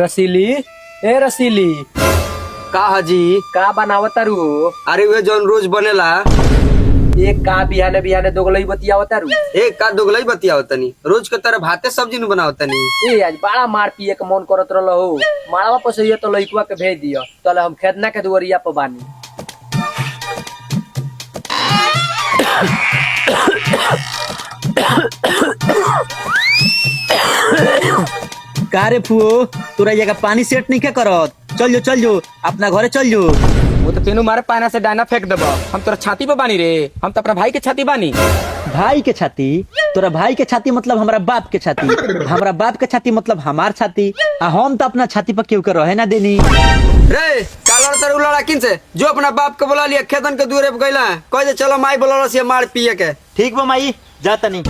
रसीली ए रसीली का हाजी का बनावतारू? अरे वे जौन रोज बनेला। एक का बिहाने बिहाने दोगलई बतियावतारू? एक का दुगलई बतियाव तनी, रोज के तरह भाते सब्जी नु बनाव तनी। ए आज बड़ा मार पिए के मन करत रहल हो, मारवा पसैया तो लइकवा के भेज दियो। चल हम खेतना के दुवरिया पर बानी। का रे फुओ, तोरा जगह पानी सेट नहीं क्या करत? चल जो अपना घरे चल जो। वो तो तेनू मारे पाना से डाना फेंक देबो। हम तोरा छाती पे बानी रे, हम तो अपना भाई के छाती बानी। भाई के छाती? तोरा भाई के छाती मतलब हमारा बाप के छाती, हमारा बाप के छाती मतलब हमार छाती। आ हम तो अपना छाती पर क्यों कर रहे ना देनी। रे कालर तर उलाड़ा किन से जो अपना बाप के बुला लिया, खेतन के दूरे पे गइला, कह दे चलो माई बोला से मार पिए के। ठीक बा माई, जा तनी।